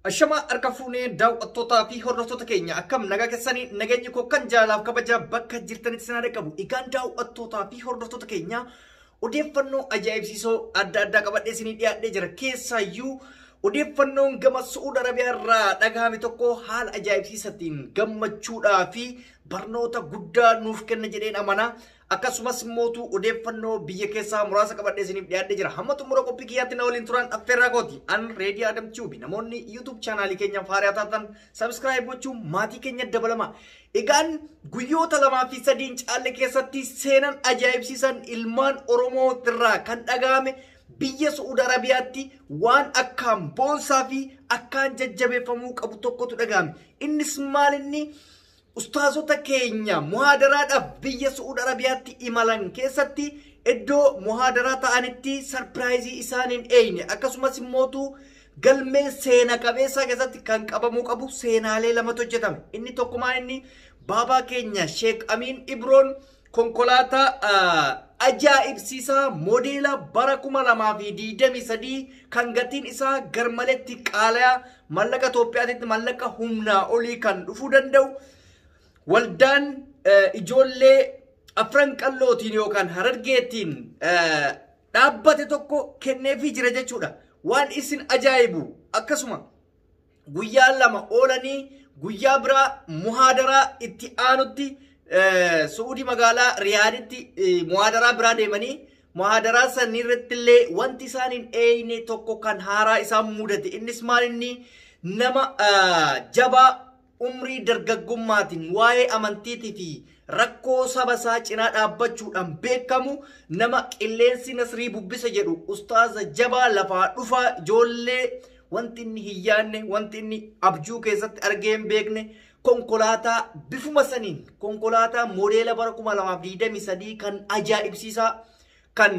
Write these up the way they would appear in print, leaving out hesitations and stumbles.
Ashama harka fuunee daawwattootaa fi hordoftoota keenya akkam nagaa keessanii nageenyi koo kan jaalaaf kabajaa bakka jirtanitti sinaa qabu. Egaan daawwattootaa fi hordoftoota keenya odeeffannoo ajaa'ibsiisoo adda addaa qabadhee isinii dhiyaadhee jira. Keessaayyuu odeeffannoon gama Su'uud Arabiyaa irraa dhagahame tokko haala ajaa'ibsiisaatiin gammachuudhaa fi barnoota guddaa nuuf kenna jedheen amana. Akkasumas mootu odeeffannoo biyya keessaa muraasa qabadhee isiniif dhiyaadhee jira. Hamma xumura qophii kiyyaatti na waliin turan affeerraa kooti. An Reedii Adam Tube namoonni YouTube chaanaalii keenyaan faaraa taatan subscribe gochuun maatii keenya dabalama. Egaan guyyoota 2 fi 3 caalle keessatti seenan ajaa'ibsiisan ilmaan Oromoo irraa kan dhagahame biyya Su'uud Arabiyaatti waan akkaan boonsaa fi akkaan jajjabeeffamuu qabu tokkotu dhagahame. Innis maal inni Ustaazota keenya muhaadaraadhaaf biyya Su'uud Arabiyaatti imalan keessatti iddoo muhaadaraa ta'anitti sarpiraayizii isaaniin eeyne akkasumas immootu galmee seena qabeessaa keessatti kan qabamuu qabu seenaalee lamatu hojjetame. Inni tokkumaan inni baabaa keenya Sheek Amiin Ibroon konkolaataa ajaa'ibsiisaa modeela bara 2023 kan gatiin isaa garmaletti qaala'aa mallaqa Itoophiyaatti mallaqa humnaa olii kan dhufuu danda'u. Waldaan ijoollee afran qallootiin yookaan harargeetiin dhaabbate tokko kenneefii jira jechuudha. Waan isin ajaa'ibu akkasuma guyyaa 2 oolanii guyyaa biraa muhaadaraa itti aanutti Su'uudii magaalaa Riyaaditti muhaadaraa biraa deemanii muhaadaraa san irratti illee wanti isaaniin eeyne tokko kan haaraa isaan mudate. Innis maal inni nama jabaa umrii dargaggummaatiin waa'ee amantiitii fi rakkoo saba isaa cinaa dhaabbachuudhaan beekamu nama qilleensi nasrii bubbisa jedhu ustaaza jabaa lafaa dhufaa ijoollee wanti inni hin yaadne wanti inni abjuu keessatti argee hin beekne konkolaataa bifuma saniin konkolaataa modeela bara 2023 kan ajaa'ibsiisaa kan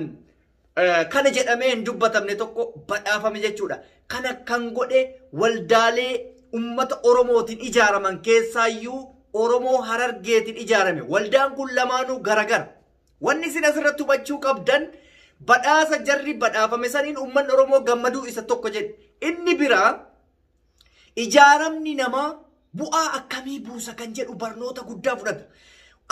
kana jedhamee hin dubbatamne tokko badhaafame jechuudha. Kana kan godhe waldaalee ummata Oromootiin ijaaraman keessaayyuu Oromoo Harargeetiin ijaarame. Waldaan kun lamaanuu garagara. Wanni isin asirratti hubachuu qabdan badhaasa jarri badhaafame saniin ummanni Oromoo gammaduu isa tokko jedhe. Inni biraa ijaaramni namaa bu'aa akkamii buusa kan jedhu barnoota guddaa fudhata.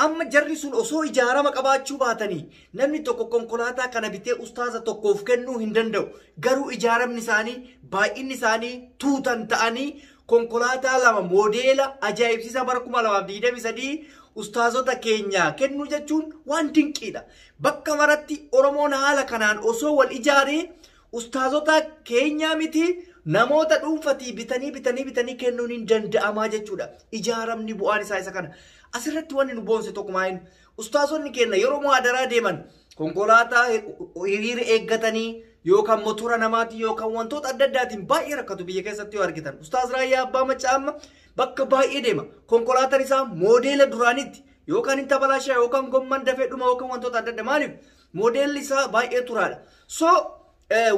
Amma jarri sun osoo ijaarama qabaachuu baatanii namni tokko konkolaataa kana bitee ustaaza tokkoof kennuu hin danda'u. Garuu ijaaramni isaanii baay'inni isaanii tuutan ta'anii konkolaataa 2 modeela ajaa'ibsiisaa bara 2023 ustaazota keenya kennuu jechuun waan dinqiidha. Bakka maratti Oromoon haala kanaan osoo wal ijaaree ustaazota keenya miti namoota dhuunfatii bitanii kennuun hin danda'amaa jechuudha. Ijaaramni bu'aan isaa isa kana. Asirratti wanni nu boonse tokkumaa hin ustaazonni keenya yeroo muhaadaraa deeman konkolaataa hiriira eeggatanii yookaan motora namaatiin yookaan wantoota adda addaatiin baay'ee rakkatu biyya keessatti yoo argitan. Ustaaz Raayyaa Abbaa Maccaa amma bakka baay'ee deema. Konkolaataan isaa modeela duraanitti yookaan hin tabalaashaa yookaan gomman dafee dhuma yookaan wantoota adda addaa maaliif modeelli isaa baay'ee turaadha. So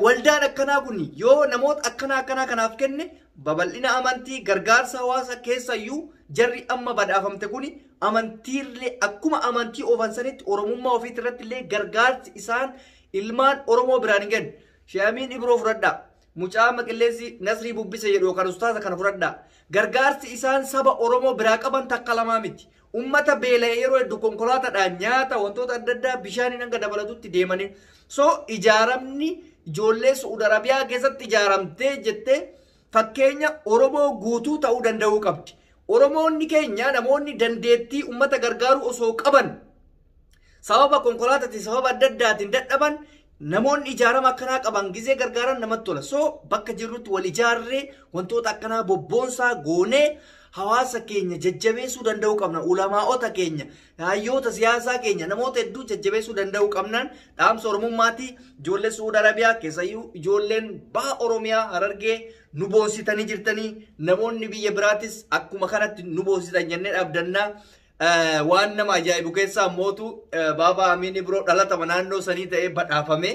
waldaan akkanaa kun yoo namoota akkanaa kanaaf kenne babal'ina amantii gargaarsa hawaasa keessayyuu jarri amma badhaafamte kun amantiirlee akkuma amantii oofansanitti oromummaa ofiitti irratti illee gargaarsi isaan ilmaan Oromoo biraan hin kennu. Sheek Amiin Ibroo fudhadhaa. Mucaa maqilleessi nasrii bubbise jedhu yookaan ustaaza kana fudhadhaa. Gargaarsi isaan saba Oromoo biraa qaban takka lamaa miti. Ummata beela'ee yeroo hedduu konkolaataadhaan nyaata wantoota adda addaa bishaaniin hanga dabalatutti deemanii. So ijaaramni ijoollee Su'uud Arabiyaa keessatti ijaaramtee jettee fakkeenya Oromoo guutuu ta'uu danda'uu qabdi. Oromoonni keenya namoonni dandeettii ummata gargaaruu osoo qaban sababa konkolaataatiin sababa adda addaatiin dadhaban namoonni ijaarama akkanaa qaban gizee gargaaran namatti tola. So bakka jirrutti wal ijaarree wantoota akkanaa bobboonsaa goonee hawaasa keenya jajjabeessuu danda'uu qabna. Ulamaa'ota keenya hayyoota siyaasaa keenya namoota hedduu jajjabeessuu danda'uu qabnaan dhaamsa Oromummaatii ijoollee Su'uud Arabiyaa keessayyuu ijoolleen baha Oromiyaa Harargee nu boonsitanii jirtanii namoonni biyya biraatis akkuma kanatti nu boonsitan jennee dhaabdannaa. Waan nama ajaa'ibu keessaa mootu baabaa Amiin Ibroo dhalatama naannoo sanii ta'ee badhaafame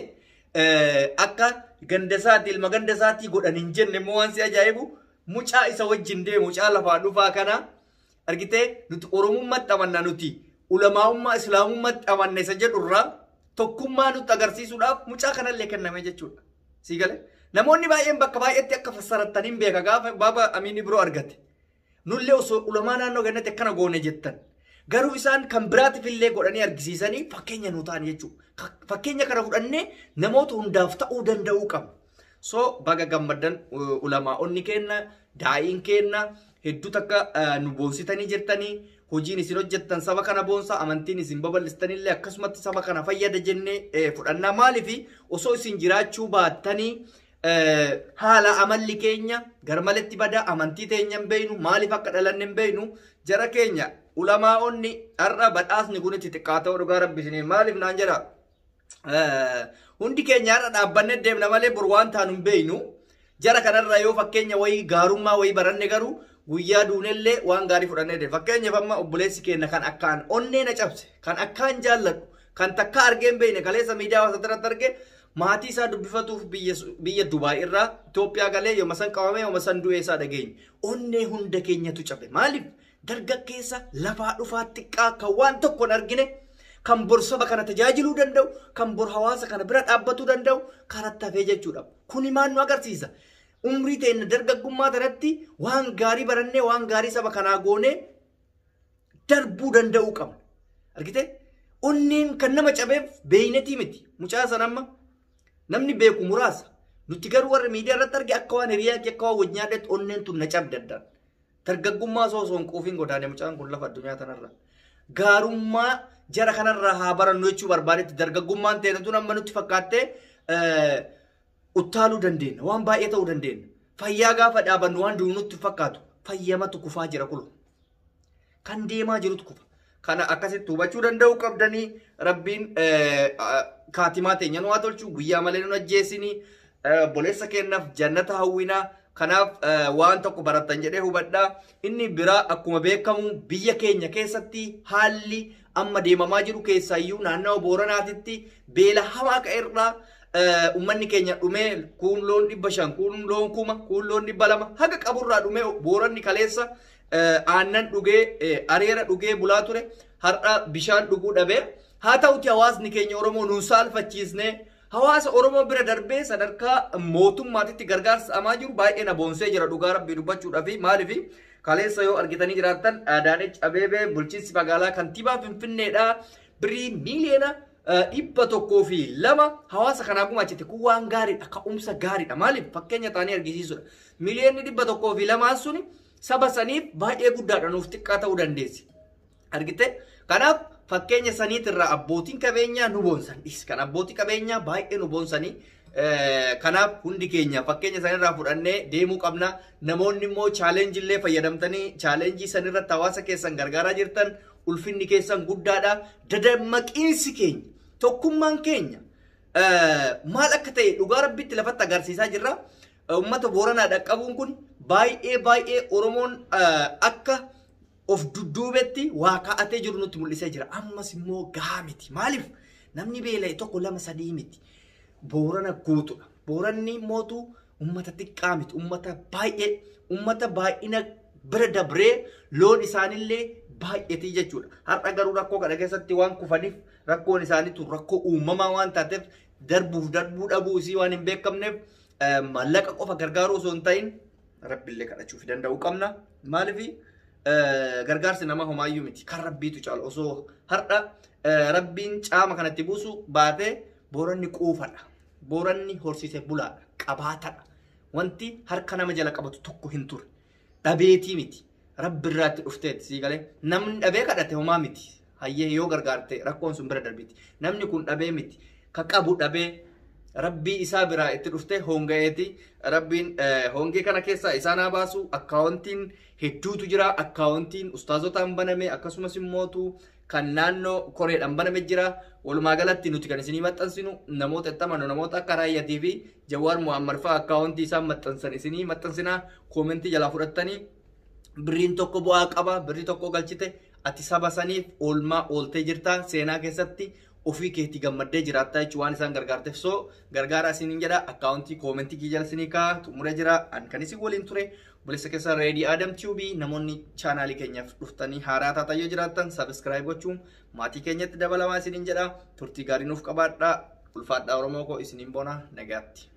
akka gandasaatti ilma gandasaatii godhan hin jenne immoo waan si ajaa'ibu mucaa isa wajjin deemu mucaa lafaa dhufaa kana argitee nuti Oromummaatti amanna nuti ulamaa'ummaa Islaamummaatti amanna isa jedhurraa tokkummaa nutti agarsiisuudhaaf mucaa kanallee kenname jechuudha. Si galee namoonni baay'een bakka baay'eetti akka fassarattaniin beeka gaafa baaba Amiin biroo argate nullee osoo ulamaa naannoo gannatti akkana goone jettan garuu isaan kan biraatiif illee godhanii argisiisanii fakkeenya nu ta'an jechuudha fakkeenya kana fudhannee namoota hundaaf ta'uu danda'uu qaba so baga gammaddan ulamaa'onni kenna daa'iin kenna hedduu takka nu boonsitanii jirtanii hojiin isin hojjettan saba kana boonsa amantiin isin babal'istanillee akkasumatti saba kana fayyada jennee fudhannaa maaliifi osoo isin jiraachuu baattanii haala amalli keenya garmaletti bada amantii teenya hin beeynu maaliif akka dhalanne hin beeynu jara keenya ulamaa'onni har'a badhaasni kun itti xiqqaa ta'uu dhugaa rabbisiniin maaliif naan jedha hundi keenya har'a dhaabbanne deemna malee bor waan taanu hin beeynu jara kanarra yoo fakkeenya wayii gaarummaa wayii baranne garuu guyyaa duunellee waan gaarii fudhannee deema fakkeenyaaf amma obboleessi keenya kan akkaan onnee na cabse kan akkaan jaalladhu kan takka argeen beeyne kaleessa miidiyaa hawaasa irratti arge maatii isaa dubbifatuuf biyya Dubaay irraa Itoophiyaa galee yooma san qabame yooma san du'ee isaa dhageenya onnee hunda keenyatu cabe maaliif dargaggeessa lafaa dhufaa xiqqaa kan waan tokko hin argine kan bor saba kana tajaajiluu danda'u kan bor hawaasa kana bira dhaabbatuu danda'u karatti hafee jechuudha kuni maal nu agarsiisa umrii teenya dargaggummaa tanatti waan gaarii barannee waan gaarii saba kanaa goonee darbuu danda'uu qabna argite onneen kan nama cabeef beeynetii miti mucaa san amma namni beeku muraasa nuti garuu warra miidiyaa irratti arge akka waan hiriyaa akka waan wajnyaadhetti onneen tun na cabde addaan dargaggummaa osoo hin quufiin godaane mucaan kun lafa addunyaa tanarra gaarummaa jara kanarraa haa barannu jechuu barbaadetti dargaggummaan teenya tun amma nutti fakkaattee uttaaluu dandeenya waan baay'ee ta'uu dandeenya fayyaa gaafa dhaabannu waan duunutti fakkaatu fayyamatu kufaa jira kulu kan deemaa jirutu kufa kana akkasitti hubachuu danda'uu qabdanii rabbiin kaatimaa teenya nu haa tolchu guyyaa malee nu ajjeesini boleessa kennaaf jannata hawwinaa kanaaf waan tokko barattan jedhee hubadhaa inni biraa akkuma beekamu biyya keenya keessatti haalli amma deemamaa jiru keessaayyuu naannoo Booranaatitti beela hamaa ka'eerraa ummanni keenya dhumee kun loon 500 kun loon 1000 kun loon 200 haga qaburraa dhumee Booranni kaleessa aannan dhugee areera dhugee bulaa ture har'a bishaan dhuguu dhabee haa ta'uti hawaasni keenya Oromoo nuun saalfachiisnee hawaasa Oromoo bira darbee sadarkaa mootummaatitti gargaarsa amaa jiru baay'ee na boonsee jira dhugaa rabbii dubbachuudhaaf maaliif kaleessa yoo argitanii jiraattan Adaanech Abeebee bulchiinsi magaalaa kantiibaa Finfinneedhaa birii miiliyoona 102 hawaasa kanaa gumaachite kun waan gaariidha ka'umsa gaariidha maaliif fakkeenya taanii argisiisudha miiliyoonni 102 suni saba saniif baay'ee guddaadha nuuf xiqqaa ta'uu dandeessi argite kanaaf fakkeenya saniitirraa abbootiin qabeenyaa nu boonsan kan abbootii qabeenyaa baay'ee nu boonsanii kanaaf hundi keenya fakkeenya sanirraa fudhannee deemuu qabna namoonni immoo chaalenjii illee fayyadamtanii chaalenjii sanirratti hawaasa keessan gargaaraa jirtan ulfinni keessan guddaadha dadammaqiinsi keenya tokkummaan keenya maal akka ta'e dhugaa rabbitti lafatti agarsiisaa jirra ummata Booranaa dhaqqabuun kun baay'ee Oromoon akka of dudduubetti waa kaa'atee jiru nutti mul'isee jira ammas immoo gahaa miti maaliif namni beela'e tokko lama sadii miti Boorana guutuudha Booranni mootu ummata xiqqaa miti ummata baay'ina bira dabree loon isaanillee baay'eetii jechuudha har'a garuu rakkoo kana keessatti waan kufaniif rakkoon isaaniitu rakkoo uumamaa waan taateef darbuu dhabuu isii waan hin beekamneef mallaqa qofa gargaaruu osoo hin ta'in rabbillee kadhachuuf danda'uu qabna maaliif gargaarsi nama homaayyuu miti kan rabbiitu caalu osoo har'a rabbiin caama kanatti buusu baatee Booranni quufadha Booranni horsiisee bulaadha qabaatadha wanti harka nama jala qabatu tokko hin turre dhabeetii miti rabbi irraatti dhufteeti sii galee namni dhabee kadhate homaa miti hayyee yoo gargaarte rakkoon sun bira darbiti namni kun dhabee miti ka qabu dhabee rabbii isaa biraa itti dhufte hongayeeti rabbiin hongee kana keessaa isaan haa baasu akkaawuntiin hedduutu jira akkaawuntiin ustaazotaan baname akkasumas immootu kan naannoo koreedhaan baname jira walumaa galatti nuti kan isinii maxxansinu namoota itti amanu namoota akka Raayyatii fi Jawaar Muhammad fa'aa akkaawuntii isaan maxxansan isinii maxxansinaa koomentii jalaa fudhattanii birriin tokko bu'aa qaba birrii tokko galchite ati saba saniif oolmaa ooltee jirta seenaa keessatti ofii keetti gammaddee jiraatta jechuun waan isaan gargaarteef soo gargaara isiniin jedha akkaawuntii koomentii kiyya isinii kaa xumuree jira an kan isin waliin ture bulessa keessa Reedii Adam TV namoonni chaanaalii keenyaaf dhuftanii haaraa taataa yoo jiraattan sabiskiraayib gochuun maatii keenyatti dabalamaa isiniin jedha turtii gaarii nuuf qabaadhaa ulfaadhaa Oromoo koo isiniin boona nagaatti.